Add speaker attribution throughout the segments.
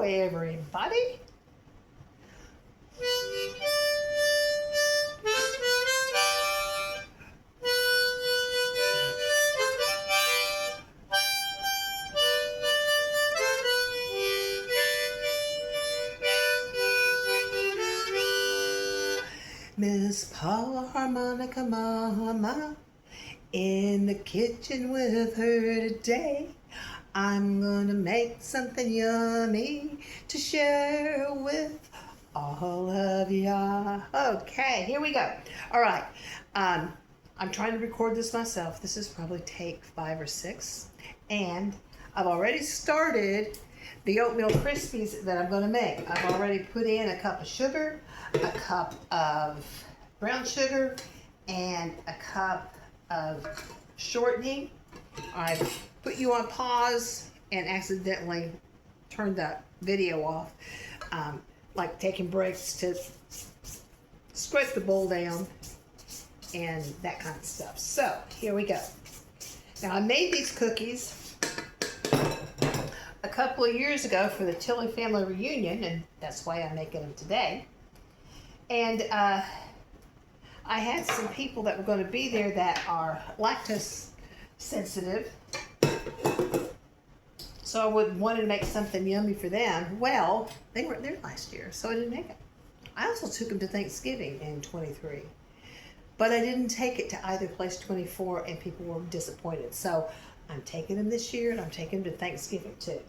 Speaker 1: Hello, everybody. Miss Harmonica Mama in the kitchen with her today. I'm gonna make something yummy to share with all of ya. Okay, here we go. All right, I'm trying to record this myself. This is probably take 5 or 6, and I've already started the Oatmeal Crispies that I'm gonna make. I've already put in a cup of sugar, a cup of brown sugar, and a cup of shortening. I've put you on pause and accidentally turned that video off, like taking breaks to squeeze the bowl down and that kind of stuff. So here we go. Now I made these cookies a couple of years ago for the Tilly family reunion, and that's why I'm making them today. And I had some people that were going to be there that are lactose sensitive, so I wanted to make something yummy for them. Well, they weren't there last year, so I didn't make it. I also took them to Thanksgiving in 23, but I didn't take it to either place 24, and people were disappointed. So I'm taking them this year, and I'm taking them to Thanksgiving too.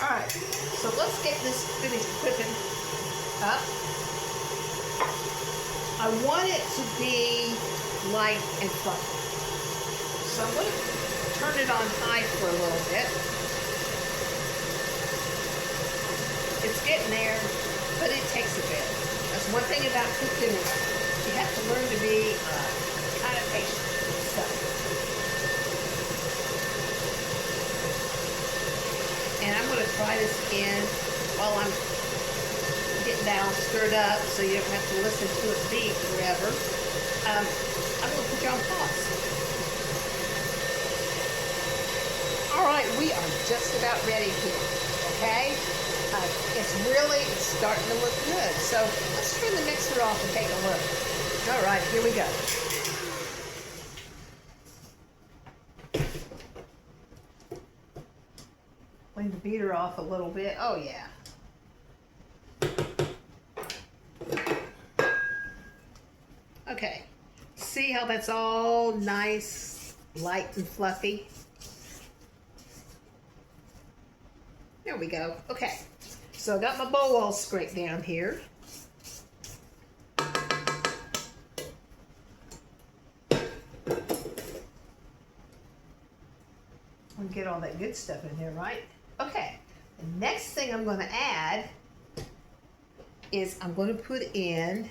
Speaker 1: All right, so let's get this finished cooking up. I want it to be light and fluffy. So I'm going to turn it on high for a little bit. It's getting there, but it takes a bit. That's one thing about cooking is you have to learn to be kind of patient. So, and I'm going to try this again while I'm getting that all stirred up, so you don't have to listen to it beep forever. I'm going to put you on pause. All right, we are just about ready here, okay? It's really starting to look good. So let's turn the mixer off and take a look. All right, here we go. Clean the beater off a little bit. Oh, yeah. Okay, see how that's all nice, light and fluffy? There we go. Okay, so I got my bowl all scraped down here. We'll get all that good stuff in there, right? Okay, the next thing I'm going to add is I'm going to put in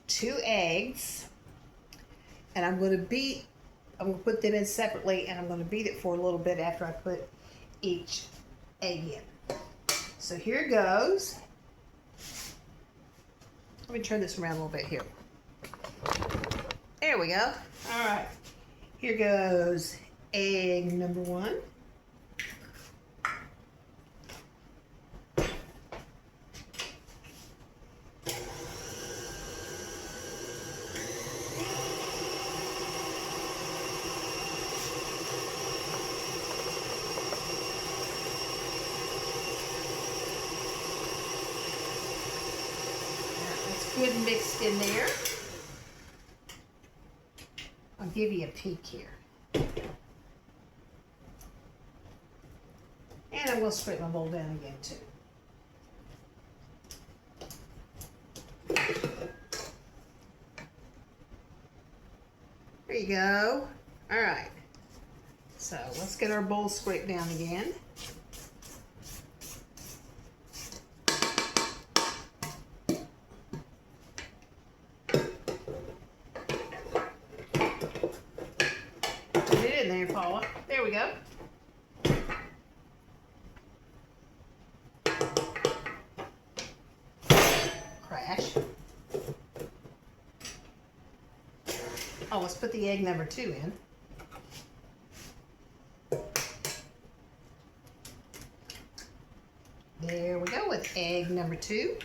Speaker 1: 2 eggs, and I'm going to put them in separately, and I'm going to beat it for a little bit after I put each egg in. So here goes. Let me turn this around a little bit here. There we go. All right. Here goes egg number 1. Good mixed in there. I'll give you a peek here. And I will scrape my bowl down again too. There you go. All right. So let's get our bowl scraped down again. There, Paula. There we go. Crash. Oh, let's put the egg number 2 in. There we go with egg number 2.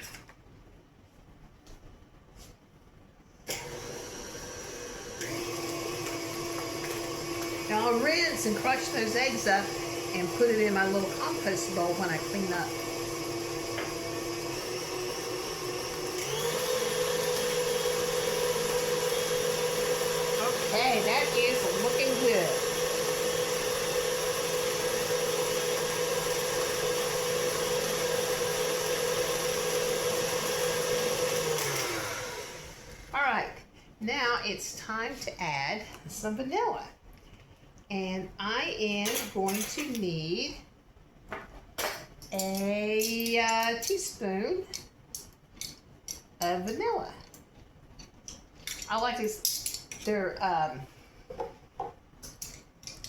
Speaker 1: Now I'll rinse and crush those eggs up and put it in my little compost bowl when I clean up. Okay, that is looking good. All right, now it's time to add some vanilla. And I am going to need a teaspoon of vanilla. I like these, they're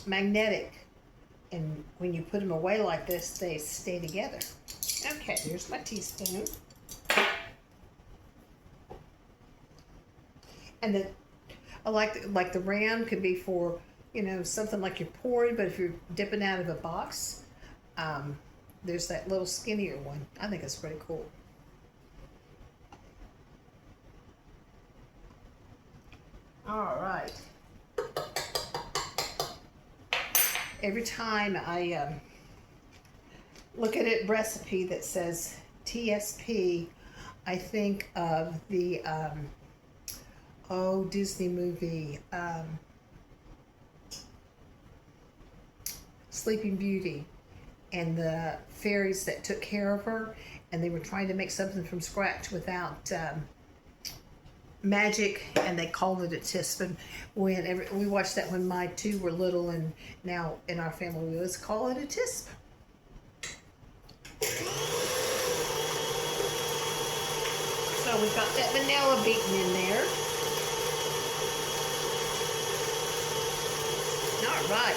Speaker 1: magnetic, and when you put them away like this, they stay together. Okay, here's my teaspoon. And then I like the round could be for, you know, something like you're pouring, but if you're dipping out of a box, there's that little skinnier one. I think it's pretty cool. All right. Every time I look at a recipe that says TSP, I think of the Disney movie, Sleeping Beauty, and the fairies that took care of her, and they were trying to make something from scratch without magic, and they called it a tisp. And we watched that when my 2 were little, and now in our family we always call it a tisp. So we've got that vanilla beaten in there. All right.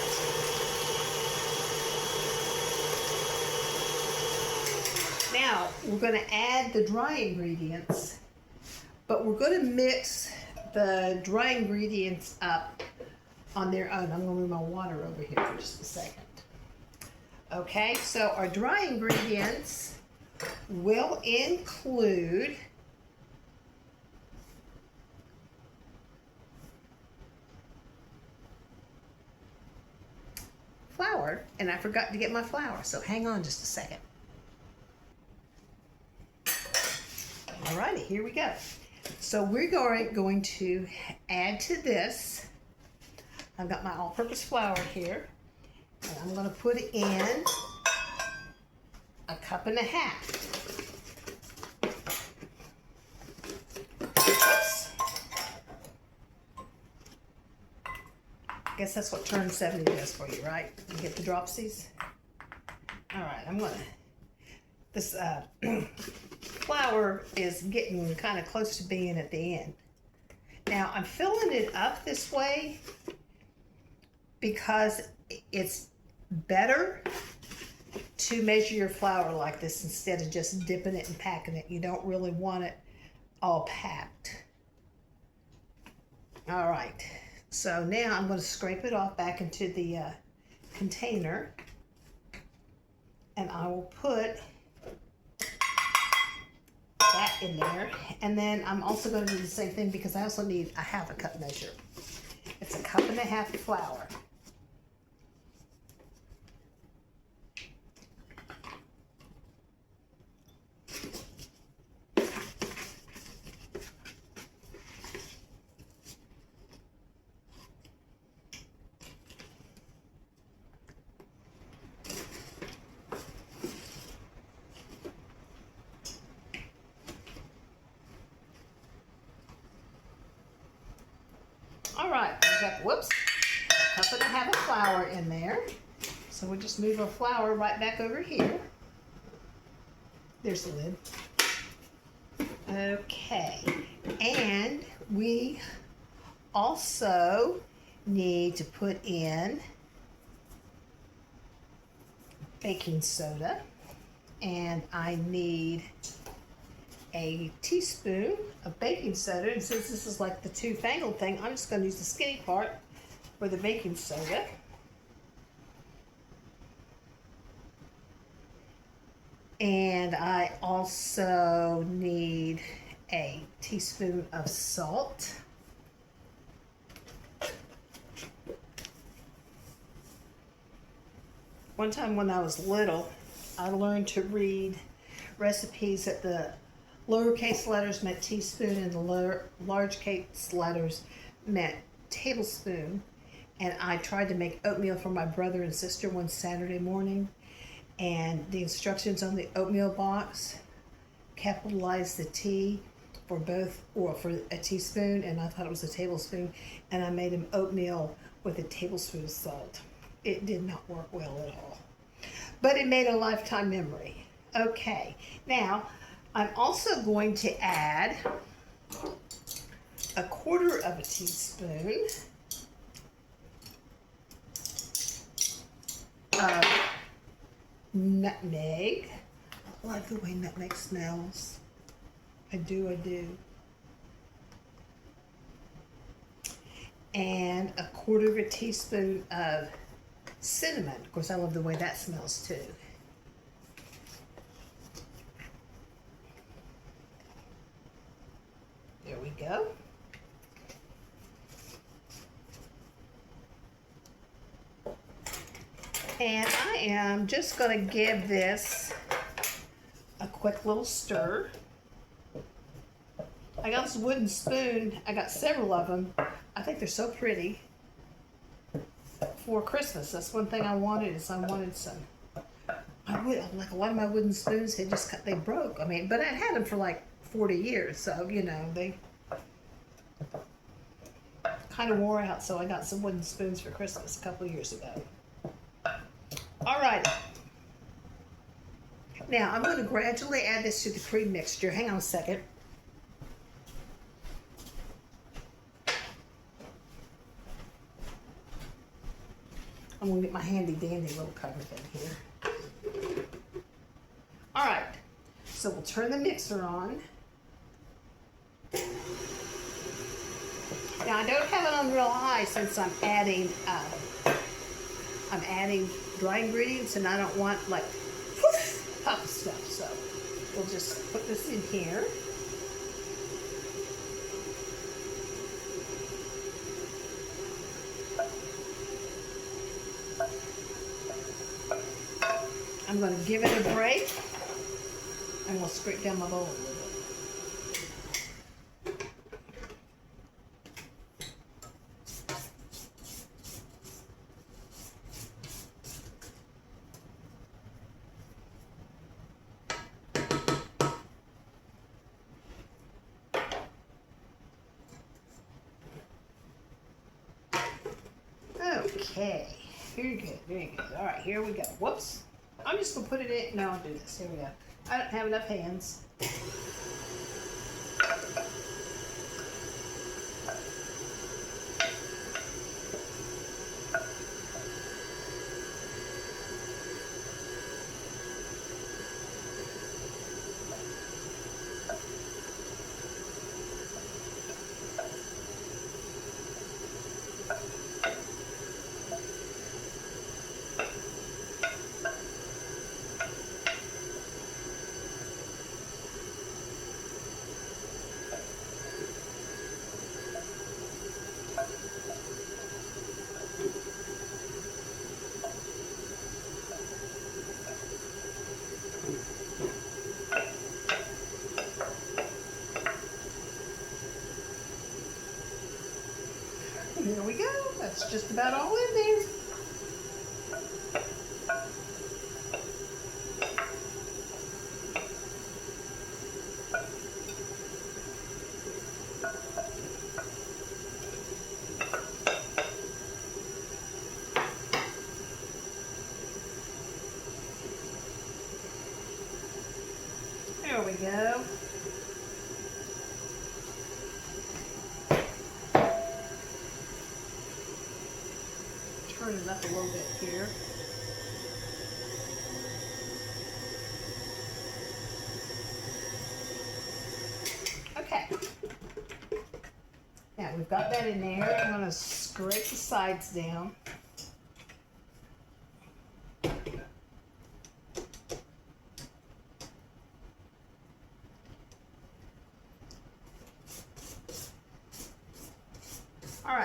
Speaker 1: Now, we're going to add the dry ingredients, but we're going to mix the dry ingredients up on their own. I'm going to move my water over here for just a second. Okay, so our dry ingredients will include flour, and I forgot to get my flour, so hang on just a second. Alrighty, here we go. So we're going to add to this. I've got my all-purpose flour here, and I'm going to put in 1.5 cups. Oops. I guess that's what turn 70 does for you, right? You get the dropsies. All right, I'm gonna. This flour is getting kind of close to being at the end. Now I'm filling it up this way because it's better to measure your flour like this instead of just dipping it and packing it. You don't really want it all packed. All right, so now I'm going to scrape it off back into the container, and I will put that in there. And then I'm also going to do the same thing because I also need a 1/2 cup measure. It's 1.5 cups of flour. All right, we've got, whoops, 1.5 cups of flour in there. So we'll just move our flour right back over here. There's the lid. Okay, and we also need to put in baking soda, and I need a teaspoon of baking soda. And since this is like the two-fangled thing, I'm just going to use the skinny part for the baking soda. And I also need a teaspoon of salt. One time when I was little, I learned to read recipes that the lowercase letters meant teaspoon and the large-case letters meant tablespoon. And I tried to make oatmeal for my brother and sister one Saturday morning, and the instructions on the oatmeal box capitalized the T for both, or for a teaspoon, and I thought it was a tablespoon, and I made him oatmeal with a tablespoon of salt. It did not work well at all, but it made a lifetime memory. Okay, now I'm also going to add a quarter of a teaspoon of nutmeg. I like the way nutmeg smells. I do. And a quarter of a teaspoon of cinnamon. Of course, I love the way that smells too. There we go. And I am just going to give this a quick little stir. I got this wooden spoon. I got several of them. I think they're so pretty for Christmas. That's one thing I wanted, is I wanted some. Like a lot of my wooden spoons, they broke. I mean, but I'd had them for like 40 years, so you know, they kind of wore out, so I got some wooden spoons for Christmas a couple of years ago. All right. Now, I'm going to gradually add this to the cream mixture. Hang on a second. I'm going to get my handy dandy little cover thing here. All right. So we'll turn the mixer on. Now, I don't have it on real high since I'm adding dry ingredients, and I don't want like puff stuff. So we'll just put this in here. I'm going to give it a break, and we'll scrape down my bowl a little bit. Okay, very good, very good. All right, here we go. Whoops. I'm just going to put it in. No, I'll do this. Here we go. I don't have enough hands. There we go. That's just about all in there. There we go. Turn it up a little bit here. Okay. Now we've got that in there. I'm going to scrape the sides down.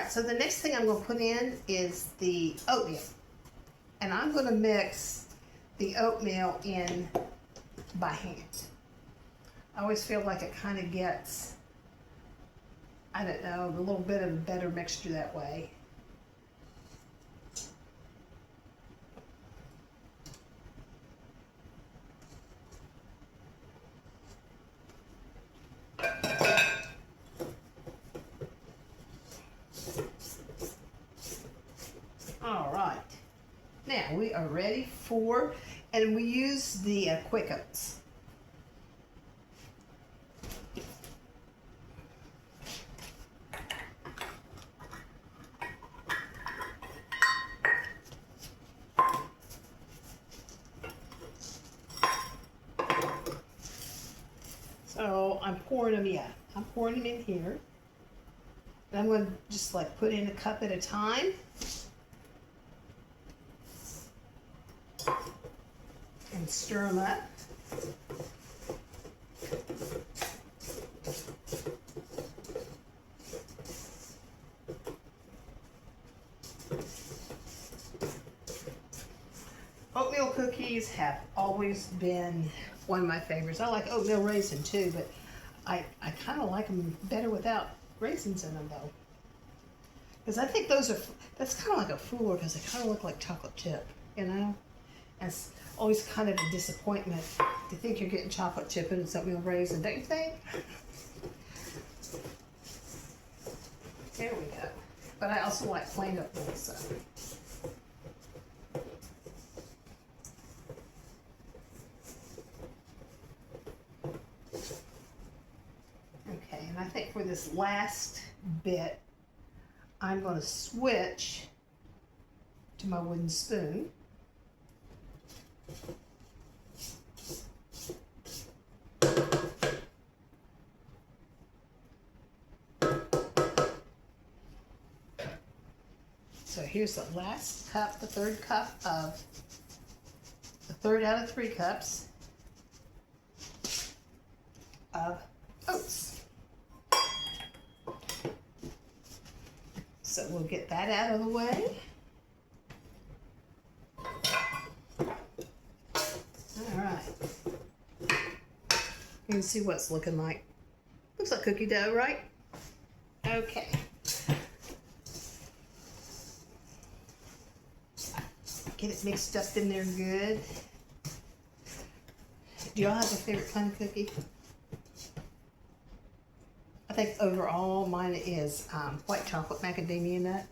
Speaker 1: right, so the next thing I'm going to put in is the oatmeal. And I'm going to mix the oatmeal in by hand. I always feel like it kind of gets, I don't know, a little bit of a better mixture that way. All right, now we are ready for, and we use the quick oats. So I'm pouring them in here. And I'm going to just like put in a cup at a time. And stir them up. Oatmeal cookies have always been one of my favorites. I like oatmeal raisin too, but I kind of like them better without raisins in them though. Because I think that's kind of like a fooler because they kind of look like chocolate chip, you know? And it's always kind of a disappointment to think you're getting chocolate chip and it's oatmeal raisin, don't you think? There we go. But I also like plain oatmeal, so. Okay, and I think for this last bit, I'm going to switch to my wooden spoon. So here's the last cup, the third out of 3 cups of oats. So we'll get that out of the way. All right. You can see what it's looking like. Looks like cookie dough, right? Okay. Get it mixed up in there good. Do y'all have a favorite kind of cookie? I think overall mine is white chocolate macadamia nut.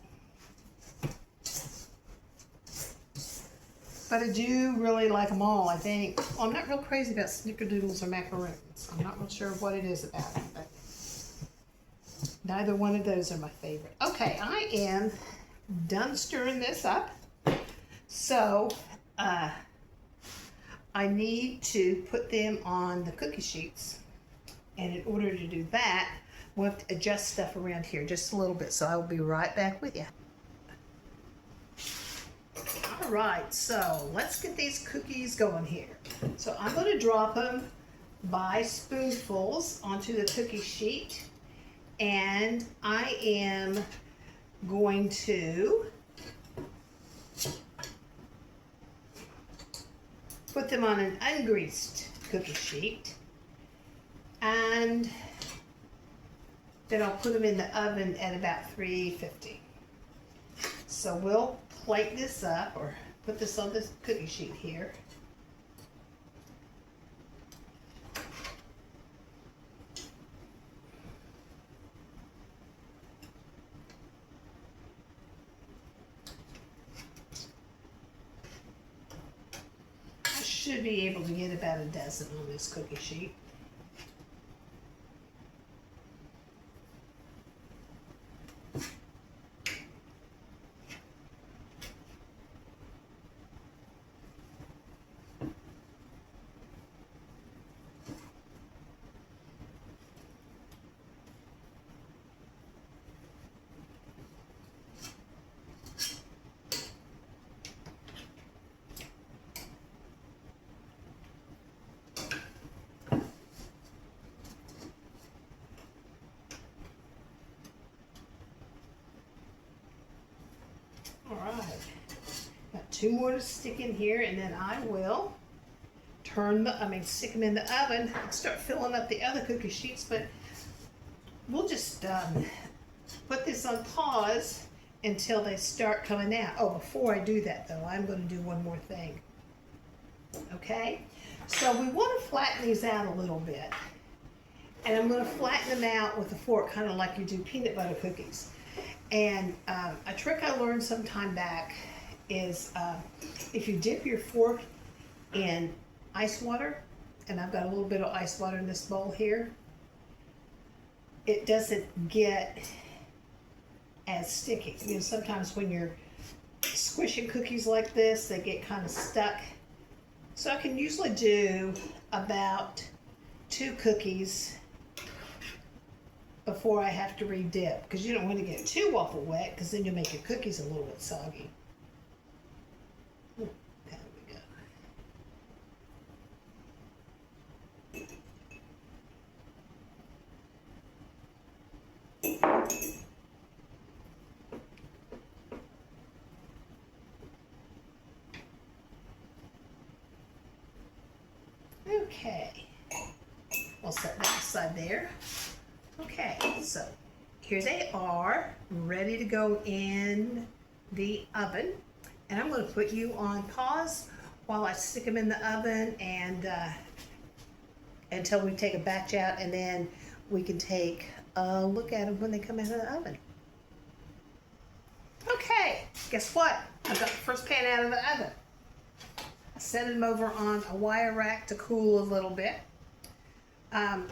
Speaker 1: But I do really like them all, I think. Well, I'm not real crazy about snickerdoodles or macaroons. I'm not real sure what it is about it, but neither one of those are my favorite. Okay, I am done stirring this up. So, I need to put them on the cookie sheets. And in order to do that, we'll have to adjust stuff around here just a little bit. So I will be right back with you. All right, so let's get these cookies going here. So I'm going to drop them by spoonfuls onto the cookie sheet. And I am going to put them on an ungreased cookie sheet. And then I'll put them in the oven at about 350. So we'll plate this up or put this on this cookie sheet here. I should be able to get about a dozen on this cookie sheet. 2 more to stick in here, and then I will stick them in the oven and start filling up the other cookie sheets, but we'll just put this on pause until they start coming out. Oh, before I do that though, I'm going to do one more thing. Okay, so we want to flatten these out a little bit, and I'm going to flatten them out with a fork, kind of like you do peanut butter cookies. And a trick I learned some time back is if you dip your fork in ice water, and I've got a little bit of ice water in this bowl here, it doesn't get as sticky. You know, sometimes when you're squishing cookies like this, they get kind of stuck. So I can usually do about 2 cookies before I have to re-dip, because you don't want to get too waffle wet, because then you'll make your cookies a little bit soggy. There we go. Okay, we'll set that aside there. Okay, so here they are, ready to go in the oven. And I'm going to put you on pause while I stick them in the oven, and until we take a batch out, and then we can take a look at them when they come out of the oven. Okay, guess what? I've got the first pan out of the oven. I set them over on a wire rack to cool a little bit.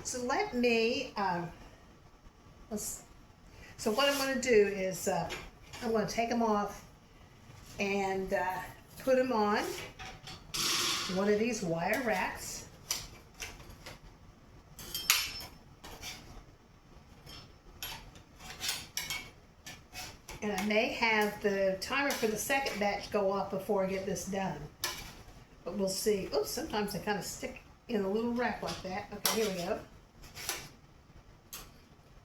Speaker 1: So let me, so what I'm going to do is I'm going to take them off and put them on one of these wire racks. And I may have the timer for the second batch go off before I get this done. But we'll see. Oops, sometimes they kind of stick in a little rack like that. Okay, here we go.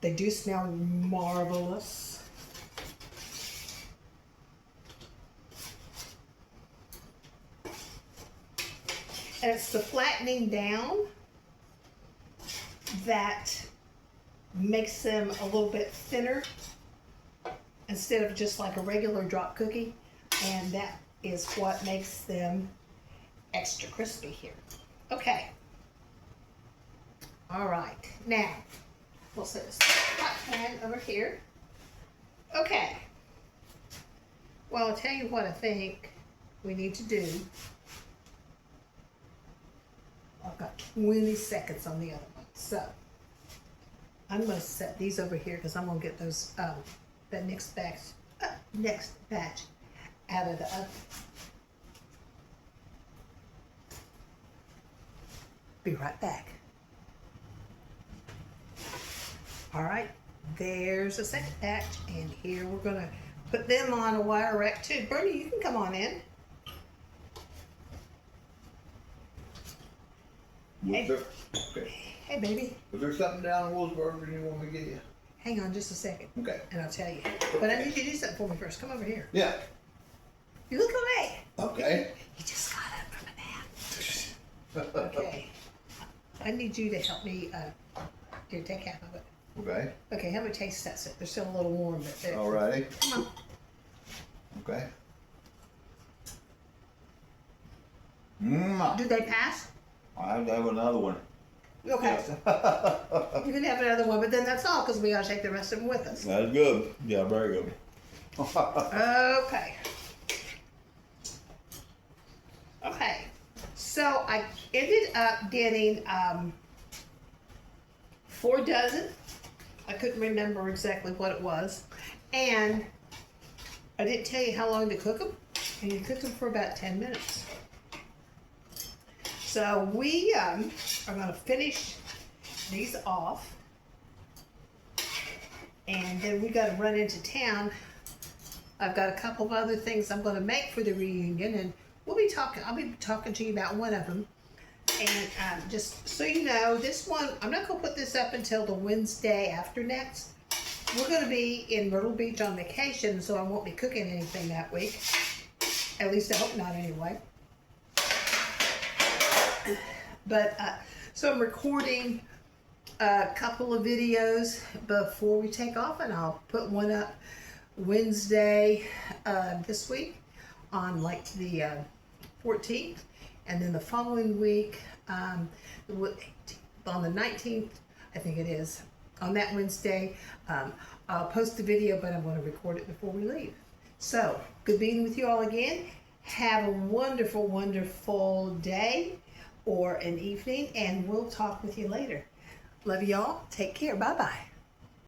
Speaker 1: They do smell marvelous. And it's the flattening down that makes them a little bit thinner instead of just like a regular drop cookie. And that is what makes them extra crispy here. Okay. All right. Now, we'll set this hot pan over here. Okay. Well, I'll tell you what I think we need to do. I've got 20 seconds on the other one. So, I'm going to set these over here because I'm going to get those, that next batch out of the oven. Be right back. All right, there's the second batch, and here we're gonna put them on a wire rack too. Bernie, you can come on in. Hey.
Speaker 2: Okay.
Speaker 1: Hey, baby.
Speaker 2: Is there something down in Wolfsburg you want me to get you?
Speaker 1: Hang on just a second.
Speaker 2: Okay.
Speaker 1: And I'll tell you. But I need you to do something for me first. Come over here.
Speaker 2: Yeah.
Speaker 1: You look away.
Speaker 2: Okay.
Speaker 1: You just got up from a nap. Okay. I need you to help me, here, take half of it.
Speaker 2: Okay.
Speaker 1: Okay, how many taste tests it? They're still a little warm, but they're...
Speaker 2: Alrighty.
Speaker 1: Come on.
Speaker 2: Okay.
Speaker 1: Do they pass?
Speaker 2: I have to have another one.
Speaker 1: Okay.
Speaker 2: Yes.
Speaker 1: You can have another one, but then that's all, because we gotta take the rest of them with us.
Speaker 2: That's good. Yeah, very good.
Speaker 1: Okay. Okay. So I ended up getting 4 dozen. I couldn't remember exactly what it was. And I didn't tell you how long to cook them. And you cook them for about 10 minutes. So we are going to finish these off. And then we got to run into town. I've got a couple of other things I'm going to make for the reunion. And I'll be talking to you about one of them. And just so you know, this one, I'm not going to put this up until the Wednesday after next. We're going to be in Myrtle Beach on vacation, so I won't be cooking anything that week. At least I hope not anyway. But, so I'm recording a couple of videos before we take off, and I'll put one up Wednesday this week on like the 14th, and then the following week on the 19th, I think it is, on that Wednesday, I'll post the video, but I'm going to record it before we leave. So, good being with you all again. Have a wonderful, wonderful day or an evening, and we'll talk with you later. Love y'all. Take care. Bye-bye.